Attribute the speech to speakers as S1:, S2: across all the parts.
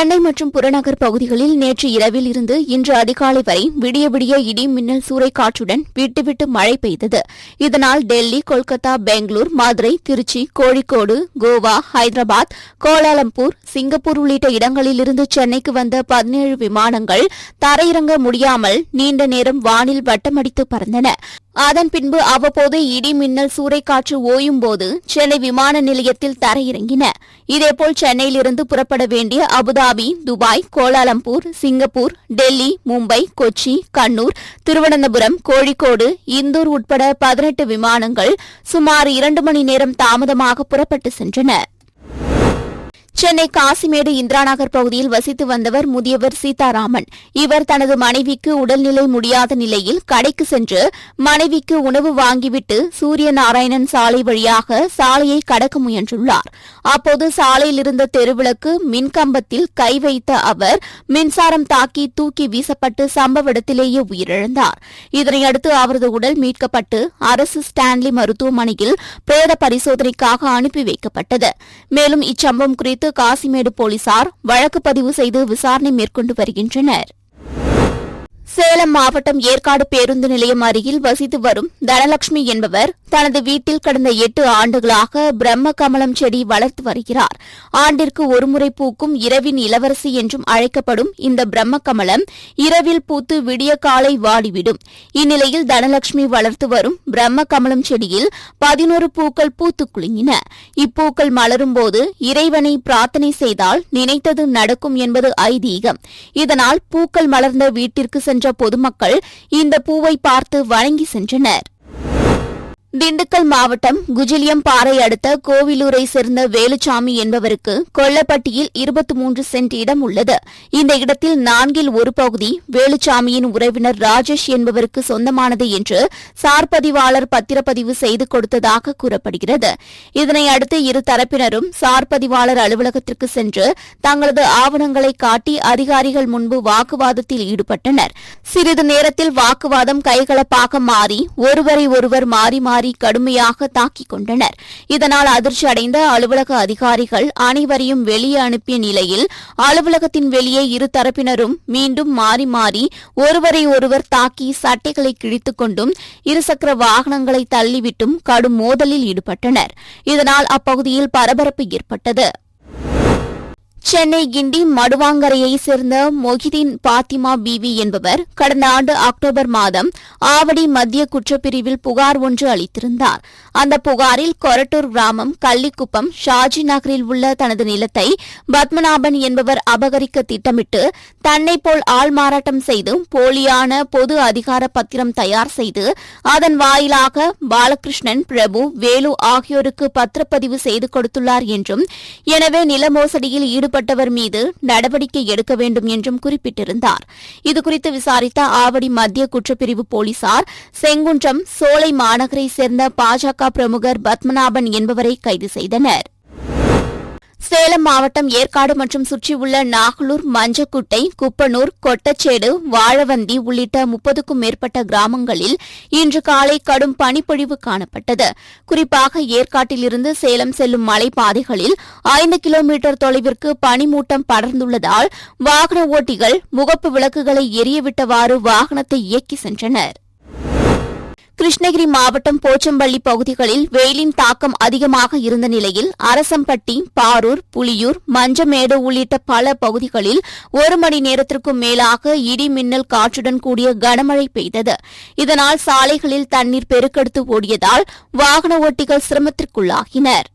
S1: சென்னை மற்றும் புறநகர் பகுதிகளில் நேற்று இரவில் இருந்து இன்று அதிகாலை வரை விடிய விடிய இடி மின்னல் சூறைக்காற்றுடன் விட்டுவிட்டு மழை பெய்தது. இதனால் டெல்லி, கொல்கத்தா, பெங்களூர், மதுரை, திருச்சி, கோழிக்கோடு, கோவா, ஹைதராபாத், கோலாலம்பூர், சிங்கப்பூர் உள்ளிட்ட இடங்களிலிருந்து சென்னைக்கு வந்த 17 விமானங்கள் தரையிறங்க முடியாமல் நீண்ட நேரம் வானில் வட்டமடித்து பறந்தன. அதன் பின்பு அவ்வப்போது இடி மின்னல் சூறைக்காற்று ஓயும்போது சென்னை விமான நிலையத்தில் தரையிறங்கின. இதேபோல் சென்னையிலிருந்து புறப்பட வேண்டிய Abu Dhabi, Dubai, Kuala Lumpur, Singapore, Delhi, Mumbai, Kochi, Kannur, Thiruvananthapuram, Kozhikode, Indore உட்பட 18 விமானங்கள் சுமார் 2 மணி நேரம் தாமதமாக புறப்பட்டு சென்றன. சென்னை காசிமேடு இந்திரா நகர் பகுதியில் வசித்து வந்தவர் முதியவர் சீதாராமன். இவர் தனது மனைவிக்கு உடல்நிலை முடியாத நிலையில் கடைக்கு சென்று மனைவிக்கு உணவு வாங்கிவிட்டு சூரியநாராயணன் சாலை வழியாக சாலையை கடக்க முயன்றுள்ளார். அப்போது சாலையில் இருந்த தெருவிளக்கு மின்கம்பத்தில் கை வைத்த அவர் மின்சாரம் தாக்கி தூக்கி வீசப்பட்டு சம்பவ இடத்திலேயே உயிரிழந்தார். இதனையடுத்து அவரது உடல் மீட்கப்பட்டு அரசு ஸ்டான்லி மருத்துவமனையில் பிரேத பரிசோதனைக்காக அனுப்பி வைக்கப்பட்டது. மேலும் இச்சம்பவம் குறித்து காசிமேடு போலீசார் வழக்கு பதிவு செய்து விசாரணை மேற்கொண்டு வருகின்றனர். சேலம் மாவட்டம் ஏற்காடு பேருந்து நிலையம் அருகில் வசித்து வரும் தனலட்சுமி என்பவர் தனது வீட்டில் கடந்த 8 ஆண்டுகளாக பிரம்ம கமலம் செடி வளர்த்து வருகிறார். ஆண்டிற்கு ஒருமுறை பூக்கும் இரவின் இளவரசி என்றும் அழைக்கப்படும் இந்த பிரம்ம கமலம் இரவில் பூத்து விடிய காலை வாடிவிடும். இந்நிலையில் தனலட்சுமி வளர்த்து வரும் பிரம்ம கமலம் செடியில் 11 பூக்கள் பூத்து குலுங்கின. இப்பூக்கள் மலரும்போது இறைவனை பிரார்த்தனை செய்தால் நினைத்தது நடக்கும் என்பது ஐதீகம். இதனால் பூக்கள் மலர்ந்த வீட்டிற்கு சென்ற பொதுமக்கள் இந்த பூவை பார்த்து வணங்கி சென்றனர். திண்டுக்கல் மாவட்டம் குஜிலியம்பாறை அடுத்த கோவிலூரை சேர்ந்த வேலுச்சாமி என்பவருக்கு கொல்லப்பட்டியில் 23 சென்ட் இடம் உள்ளது. இந்த இடத்தில் 4 1 பகுதி வேலுச்சாமியின் உறவினர் ராஜேஷ் என்பவருக்கு சொந்தமானது என்று சார்பதிவாளர் பத்திரப்பதிவு செய்து கொடுத்ததாக கூறப்படுகிறது. இதனை அடுத்து இரு தரப்பினரும் சார்பதிவாளர் அலுவலகத்திற்கு சென்று தங்களது ஆவணங்களை காட்டி அதிகாரிகள் முன்பு வாக்குவாதத்தில் ஈடுபட்டனர். சிறிது நேரத்தில் வாக்குவாதம் கைகலப்பாக மாறி ஒருவரை ஒருவர் மாறி மாறி கடுமையாக தாக்கிக் கொண்டனர். இதனால் அதிர்ச்சி அடைந்த அலுவலக அதிகாரிகள் அனைவரையும் வெளியே அனுப்பிய நிலையில் அலுவலகத்தின் வெளியே இரு தரப்பினரும் மீண்டும் மாறி மாறி ஒருவரை ஒருவர் தாக்கி சட்டைகளை கிழித்துக் கொண்டும் இருசக்கர வாகனங்களை தள்ளிவிட்டும் கடும் மோதலில் ஈடுபட்டனர். இதனால் அப்பகுதியில் பரபரப்பு ஏற்பட்டது. சென்னை கிண்டி மடுவாங்கரையைச் சேர்ந்த மொஹிதீன் பாத்திமா பிவி என்பவர் கடந்த ஆண்டு அக்டோபர் மாதம் ஆவடி மத்திய குற்றப்பிரிவில் புகார் ஒன்று அளித்திருந்தார். அந்த புகாரில் கொரட்டூர் கிராமம் கள்ளிக்குப்பம் ஷாஜி நகரில் உள்ள தனது நிலத்தை பத்மநாபன் என்பவர் அபகரிக்க திட்டமிட்டு தன்னை போல் ஆள் மாறாட்டம் செய்து போலியான பொது அதிகார பத்திரம் தயார் செய்து அதன் வாயிலாக பாலகிருஷ்ணன், பிரபு, வேலு ஆகியோருக்கு பத்திரப்பதிவு செய்து கொடுத்துள்ளார் என்றும் எனவே நில மோசடியில் ஈடுபட்டவர் மீது நடவடிக்கை எடுக்க வேண்டும் என்றும் குறிப்பிட்டிருந்தார். இதுகுறித்து விசாரித்த ஆவடி மத்திய குற்றப்பிரிவு போலீசார் செங்குன்றம் சோலை மாநகரை சேர்ந்த பாஜக பிரமுகர் பத்மநாபன் என்பவரை கைது செய்தனர். சேலம் மாவட்டம் ஏற்காடு மற்றும் சுற்றியுள்ள நாகலூர், மஞ்சக்குட்டை, குப்பனூர், கொட்டச்சேடு, வாழவந்தி உள்ளிட்ட 30க்கும் மேற்பட்ட கிராமங்களில் இன்று காலை கடும் பனிப்பொழிவு காணப்பட்டது. குறிப்பாக ஏற்காட்டிலிருந்து சேலம் செல்லும் மலைப்பாதைகளில் 5 கிலோமீட்டர் தொலைவிற்கு பனிமூட்டம் படர்ந்துள்ளதால் வாகன ஓட்டிகள் முகப்பு விளக்குகளை எரியவிட்டவாறு வாகனத்தை இயக்கி சென்றனர். கிருஷ்ணகிரி மாவட்டம் போச்சம்பள்ளி பகுதிகளில் வெயிலின் தாக்கம் அதிகமாக இருந்த நிலையில் அரசம்பட்டி, பாரூர், புலியூர், மஞ்சமேடு உள்ளிட்ட பல பகுதிகளில் 1 மணி நேரத்திற்கும் மேலாக இடி மின்னல் காற்றுடன் கூடிய கனமழை பெய்தது. இதனால் சாலைகளில் தண்ணீர் பெருக்கெடுத்து ஓடியதால் வாகன ஓட்டிகள் சிரமத்திற்குள்ளாகினர்.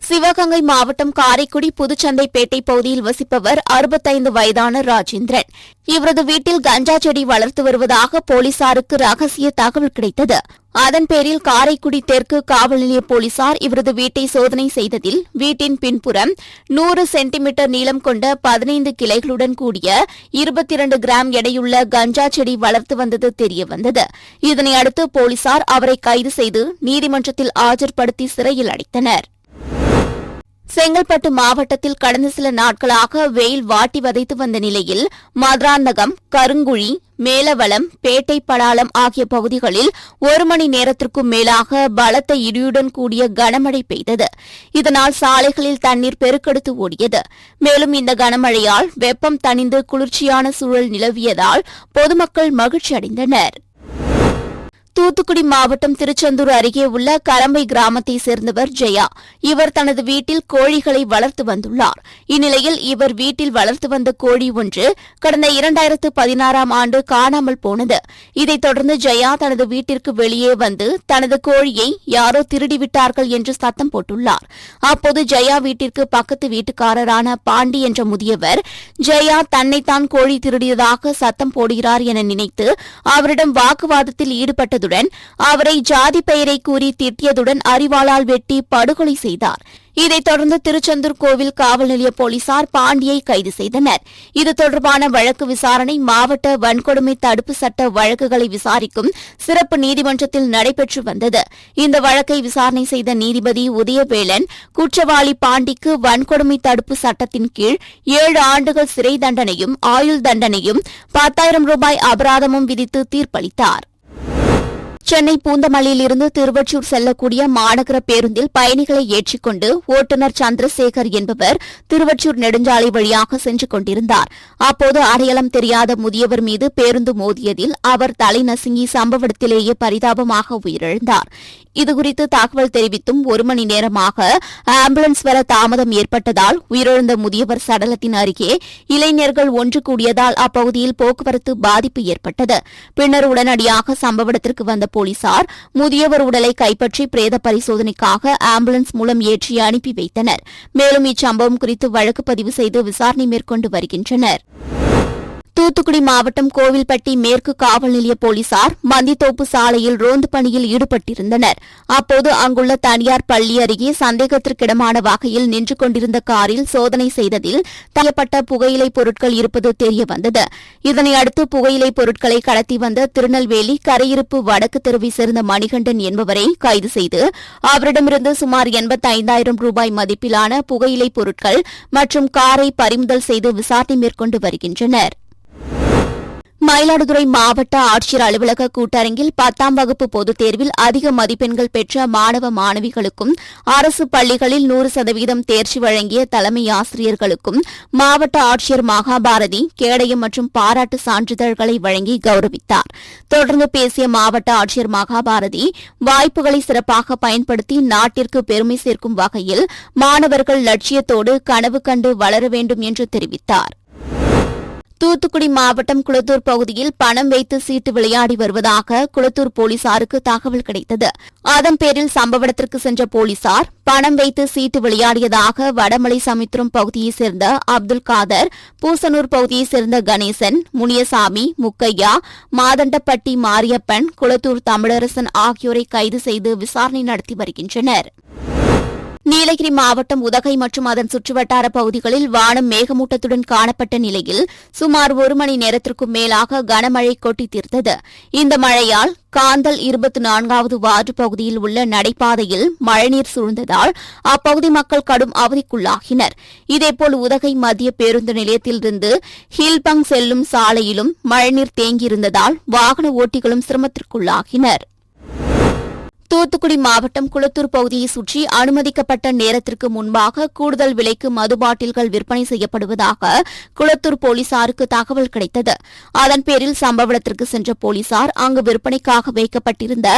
S1: சிவகங்கை மாவட்டம் காரைக்குடி புதுச்சந்தைப்பேட்டை பகுதியில் வசிப்பவர் 65 வயதான ராஜேந்திரன். இவரது வீட்டில் கஞ்சா செடி வளர்த்து வருவதாக போலீசாருக்கு ரகசிய தகவல் கிடைத்தது. அதன் பேரில் காரைக்குடி தெற்கு காவல் நிலைய போலீசார் இவரது வீட்டை சோதனை செய்ததில் வீட்டின் பின்புறம் 100 சென்டிமீட்டர் நீளம் கொண்ட 15 கிளைகளுடன் கூடிய 22 கிராம் எடையுள்ள கஞ்சா செடி வளர்த்து வந்தது தெரியவந்தது. இதனையடுத்து போலீசார் அவரை கைது செய்து நீதிமன்றத்தில் ஆஜர்படுத்தி சிறையில் அடைத்தனர். செங்கல்பட்டு மாவட்டத்தில் கடந்த சில நாட்களாக வெயில் வாட்டி வதைத்து வந்த நிலையில் மதுராந்தகம், கருங்குழி, மேலவளம், பேட்டை படாலம் ஆகிய பகுதிகளில் 1 மணி நேரத்திற்கும் மேலாக பலத்த இடியுடன் கூடிய கனமழை பெய்தது. இதனால் சாலைகளில் தண்ணீர் பெருக்கெடுத்து ஓடியது. மேலும் இந்த கனமழையால் வெப்பம் தணிந்து குளிர்ச்சியான சூழல் நிலவியதால் பொதுமக்கள் மகிழ்ச்சியடைந்தனர். தூத்துக்குடி மாவட்டம் திருச்செந்தூர் அருகே உள்ள கரம்பை கிராமத்தைச் சேர்ந்தவர் ஜெயா. இவர் தனது வீட்டில் கோழிகளை வளர்த்து வந்துள்ளார். இந்நிலையில் இவர் வீட்டில் வளர்த்து வந்த கோழி ஒன்று கடந்த 2016ஆம் ஆண்டு காணாமல் போனது. இதைத் தொடர்ந்து ஜெயா தனது வீட்டிற்கு வெளியே வந்து தனது கோழியை யாரோ திருடிவிட்டார்கள் என்று சத்தம் போட்டுள்ளார். அப்போது ஜெயா வீட்டிற்கு பக்கத்து வீட்டுக்காரரான பாண்டி என்ற முதியவர் ஜெயா தன்னைத்தான் கோழி திருடியதாக சத்தம் போடுகிறார் என நினைத்து அவரிடம் வாக்குவாதத்தில் ஈடுபட்டது. அவரை ஜாதி பெயரை கூறி திட்டியதுடன் அரிவாளால் வெட்டி படுகொலை செய்தார். இதைத் தொடர்ந்து திருச்செந்தூர் கோவில் காவல் நிலைய போலீசார் பாண்டியை கைது செய்தனர். இது தொடர்பான வழக்கு விசாரணை மாவட்ட வன்கொடுமை தடுப்பு சட்ட வழக்குகளை விசாரிக்கும் சிறப்பு நீதிமன்றத்தில் நடைபெற்று வந்தது. இந்த வழக்கை விசாரணை செய்த நீதிபதி உதயவேலன் குற்றவாளி பாண்டிக்கு வன்கொடுமை தடுப்பு சட்டத்தின் கீழ் 7 ஆண்டுகள் சிறை தண்டனையும் ஆயுள் தண்டனையும் 10,000 ரூபாய் அபராதமும் விதித்து தீர்ப்பளித்தார். சென்னை பூந்தமல்லியில் இருந்து திருவொற்றியூர் செல்லக்கூடிய மாநகர பேருந்தில் பயணிகளை ஏற்றிக்கொண்டு ஓட்டுநர் சந்திரசேகர் என்பவர் திருவொற்றியூர் நெடுஞ்சாலை வழியாக சென்று கொண்டிருந்தார். அப்போது அடையாளம் தெரியாத முதியவர் மீது பேருந்து மோதியதில் அவர் தலை நசுங்கி சம்பவ இடத்திலேயே பரிதாபமாக உயிரிழந்தார். இதுகுறித்து தகவல் தெரிவித்தும் 1 மணி நேரமாக ஆம்புலன்ஸ் வர தாமதம் ஏற்பட்டதால் உயிரிழந்த முதியவர் சடலத்தின் அருகே இளைஞர்கள் ஒன்று கூடியதால் அப்பகுதியில் போக்குவரத்து பாதிப்பு ஏற்பட்டது. பின்னர் உடனடியாக சம்பவ இடத்திற்கு வந்த போலீசார் முதியவர் உடலை கைப்பற்றி பிரேத பரிசோதனைக்காக ஆம்புலன்ஸ் மூலம் ஏற்றி அனுப்பி வைத்தனர். மேலும் இச்சம்பவம் குறித்து வழக்கு பதிவு செய்து விசாரணை மேற்கொண்டு வருகின்றனர். தூத்துக்குடி மாவட்டம் கோவில்பட்டி மேற்கு காவல் நிலைய போலீசார் மந்தித்தோப்பு சாலையில் ரோந்து பணியில் ஈடுபட்டிருந்தனர். அப்போது அங்குள்ள தனியார் பள்ளி அருகே சந்தேகத்திற்கிடமான வகையில் நின்று கொண்டிருந்த காரில் சோதனை செய்ததில் தயப்பட்ட புகையிலைப் பொருட்கள் இருப்பது தெரியவந்தது. இதனையடுத்து புகையிலைப் பொருட்களை கடத்தி வந்த திருநெல்வேலி கரையிருப்பு வடக்கு தெருவை சேர்ந்த மணிகண்டன் என்பவரை கைது செய்து அவரிடமிருந்து சுமார் 85,000 ரூபாய் மதிப்பிலான புகையிலைப் பொருட்கள் மற்றும் காரை பறிமுதல் செய்து விசாரணை மேற்கொண்டு வருகின்றனர். மயிலாடுதுறை மாவட்ட ஆட்சியர் அலுவலக கூட்டரங்கில் 10ஆம் வகுப்பு பொதுத் தேர்வில் அதிக மதிப்பெண்கள் பெற்ற மாணவ மாணவிகளுக்கும் அரசு பள்ளிகளில் 100% தேர்ச்சி வழங்கிய தலைமை ஆசிரியர்களுக்கும் மாவட்ட ஆட்சியர் மகாபாரதி கேடயம் மற்றும் பாராட்டு சான்றிதழ்களை வழங்கி கௌரவித்தார். தொடர்ந்து பேசிய மாவட்ட ஆட்சியர் மகாபாரதி வாய்ப்புகளை சிறப்பாக பயன்படுத்தி நாட்டிற்கு பெருமை சேர்க்கும் வகையில் மாணவர்கள் லட்சியத்தோடு கனவு கண்டு வளர வேண்டும் என்று தெரிவித்தார். தூத்துக்குடி மாவட்டம் குளத்தூர் பகுதியில் பணம் வைத்து சீட்டு விளையாடி வருவதாக குளத்தூர் போலீசாருக்கு தகவல் கிடைத்தது. அதன் பேரில் சம்பவ இடத்திற்கு சென்ற போலீசார் பணம் வைத்து சீட்டு விளையாடியதாக வடமலை சமுத்திரம் பகுதியைச் சேர்ந்த அப்துல் காதர், பூசனூர் பகுதியைச் சேர்ந்த கணேசன், முனியசாமி, முக்கையா, மாதண்டப்பட்டி மாரியப்பன், குளத்தூர் தமிழரசன் ஆகியோரை கைது செய்து விசாரணை நடத்தி வருகின்றனர். நீலகிரி மாவட்டம் உதகை மற்றும் அதன் சுற்றுவட்டார பகுதிகளில் வானம் மேகமூட்டத்துடன் காணப்பட்ட நிலையில் சுமார் 1 மணி நேரத்திற்கும் மேலாக கனமழை கொட்டி தீர்த்தது. இந்த மழையால் காந்தல் 24வது வார்டு பகுதியில் உள்ள நடைபாதையில் மழைநீர் சூழ்ந்ததால் அப்பகுதி மக்கள் கடும் அவதிக்குள்ளாகினர். இதேபோல் உதகை மத்திய பேருந்து நிலையத்திலிருந்து ஹில்பங் செல்லும் சாலையிலும் மழைநீர் தேங்கியிருந்ததால் வாகன ஓட்டிகளும் சிரமத்திற்குள்ளாகினர். தூத்துக்குடி மாவட்டம் குளத்தூர் பகுதியை சுற்றி அனுமதிக்கப்பட்ட நேரத்திற்கு முன்பாக கூடுதல் விலைக்கு மது பாட்டில்கள் விற்பனை செய்யப்படுவதாக குளத்தூர் போலீசாருக்கு தகவல் கிடைத்தது. அதன் பேரில் சம்பவ இடத்திற்கு சென்ற போலீசார் அங்கு விற்பனைக்காக வைக்கப்பட்டிருந்த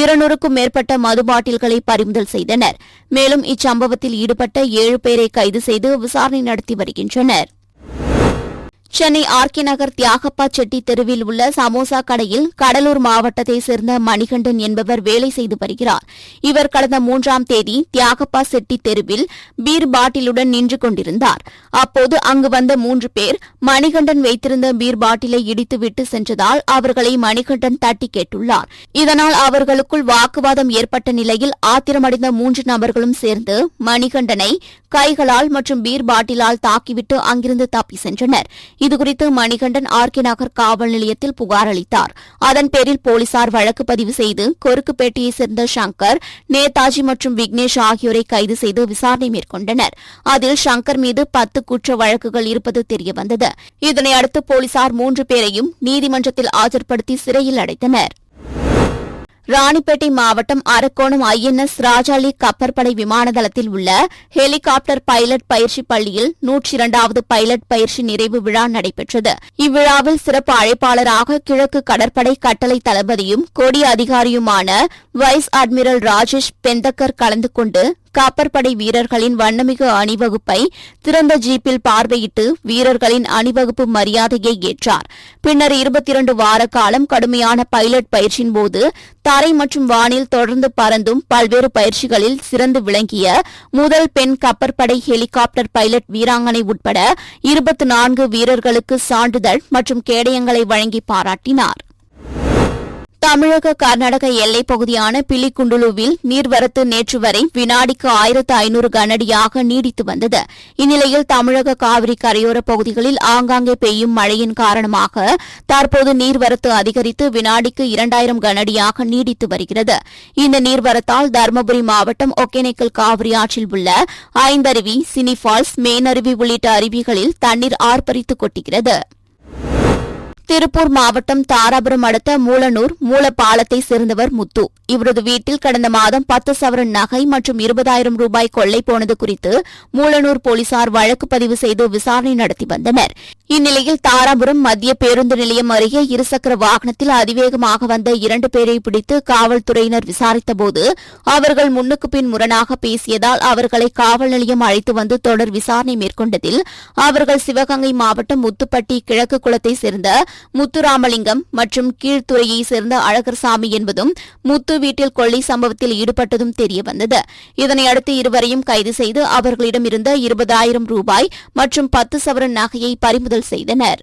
S1: 200க்கும் மேற்பட்ட மது பாட்டில்களை பறிமுதல் செய்தனர். மேலும் இச்சம்பவத்தில் ஈடுபட்ட 7 பேரை கைது செய்து விசாரணை நடத்தி வருகின்றனர். சென்னை ஆர்கே நகர் தியாகப்பா செட்டி தெருவில் உள்ள சமோசா கடையில் கடலூர் மாவட்டத்தைச் சேர்ந்த மணிகண்டன் என்பவர் வேலை செய்து வருகிறார். இவர் கடந்த 3ஆம் தேதி தியாகப்பா செட்டி தெருவில் பீர் பாட்டிலுடன் நின்று கொண்டிருந்தார். அப்போது அங்கு வந்த 3 பேர் மணிகண்டன் வைத்திருந்த பீர் பாட்டிலை இடித்துவிட்டு சென்றதால் அவர்களை மணிகண்டன் தட்டி கேட்டுள்ளார். இதனால் அவர்களுக்குள் வாக்குவாதம் ஏற்பட்ட நிலையில் ஆத்திரமடைந்த 3 நபர்களும் சேர்ந்து மணிகண்டனை கைகளால் மற்றும் பீர் பாட்டிலால் தாக்கிவிட்டு அங்கிருந்து தப்பி சென்றனர். இதுகுறித்து மணிகண்டன் ஆர்கே நகர் காவல் நிலையத்தில் புகார் அளித்தார். அதன் பேரில் போலீசார் வழக்கு பதிவு செய்து கொருக்குப்பேட்டையைச் சேர்ந்த சங்கர், நேதாஜி மற்றும் விக்னேஷ் ஆகியோரை கைது செய்து விசாரணை மேற்கொண்டனர். அதில் சங்கர் மீது 10 குற்ற வழக்குகள் இருப்பது தெரியவந்தது. இதனையடுத்து போலீசார் 3 பேரையும் நீதிமன்றத்தில் ஆஜர்படுத்தி சிறையில் அடைத்தனர். ராணிப்பேட்டை மாவட்டம் அரக்கோணம் INS ராஜாளி கப்பற்படை விமான தளத்தில் உள்ள ஹெலிகாப்டர் பைலட் பயிற்சி பள்ளியில் 102வது பைலட் பயிற்சி நிறைவு விழா நடைபெற்றது. இவ்விழாவில் சிறப்பு அழைப்பாளராக கிழக்கு கடற்படை கட்டளை தளபதியும் கொடி அதிகாரியுமான வைஸ் அட்மிரல் ராஜேஷ் பெந்தக்கர் கலந்து கொண்டு கப்பற்படை வீரர்களின் வண்ணமிகு அணிவகுப்பை திறந்த ஜீப்பில் பார்வையிட்டு வீரர்களின் அணிவகுப்பு மரியாதையை ஏற்றார். பின்னர் 22 வார காலம் கடுமையான பைலட் பயிற்சியின் போது தரை மற்றும் வானில் தொடர்ந்து பறந்தும் பல்வேறு பயிற்சிகளில் சிறந்து விளங்கிய முதல் பெண் கப்பற்படை ஹெலிகாப்டர் பைலட் வீராங்கனை உட்பட 24 வீரர்களுக்கு சான்றிதழ் மற்றும் கேடயங்களை வழங்கி பாராட்டினார். தமிழக கர்நாடக எல்லைப் பகுதியான பிலிகுண்டுலுவில் நீர்வரத்து நேற்று வரை வினாடிக்கு 1500 கனஅடியாக நீடித்து வந்தது. இந்நிலையில் தமிழக காவிரி கரையோரப் பகுதிகளில் ஆங்காங்கே பெய்யும் மழையின் காரணமாக தற்போது நீர்வரத்து அதிகரித்து வினாடிக்கு 2000 கனஅடியாக நீடித்து வருகிறது. இந்த நீர்வரத்தால் தருமபுரி மாவட்டம் ஒகேனக்கல் காவிரி ஆற்றில் உள்ள ஐந்தருவி, சினிபால்ஸ், மேனருவி உள்ளிட்ட அருவிகளில் தண்ணீர் ஆர்ப்பரித்து கொட்டுகிறது. திருப்பூர் மாவட்டம் தாராபுரம் அடுத்த மூலனூர் மூலப்பாலத்தைச் சேர்ந்தவர் முத்து. இவரது வீட்டில் கடந்த மாதம் 10 சவரன் நகை மற்றும் 20,000 ரூபாய் கொள்ளை போனது குறித்து மூலனூர் போலீசார் வழக்கு பதிவு செய்து விசாரணை நடத்தி வந்தனர். இந்நிலையில் தாராபுரம் மத்திய பேருந்து நிலையம் அருகே இருசக்கர வாகனத்தில் அதிவேகமாக வந்த 2 பேரை பிடித்து காவல்துறையினர் விசாரித்தபோது அவர்கள் முன்னுக்கு பின் முரணாக பேசியதால் அவர்களை காவல் நிலையம் அழைத்து வந்து தொடர் விசாரணை மேற்கொண்டதில் அவர்கள் சிவகங்கை மாவட்டம் முத்துப்பட்டி கிழக்கு குளத்தைச் சேர்ந்த முத்துராமலிங்கம் மற்றும் கீழ்த்துறையைச் சேர்ந்த அழகர்சாமி என்பதும் முத்து வீட்டில் கொள்ளை சம்பவத்தில் ஈடுபட்டதும் தெரியவந்தது. இதனையடுத்து இருவரையும் கைது செய்து அவர்களிடமிருந்த 20,000 ரூபாய் மற்றும் 10 சவரன் நகையை பறிமுதல் செய்தனர்.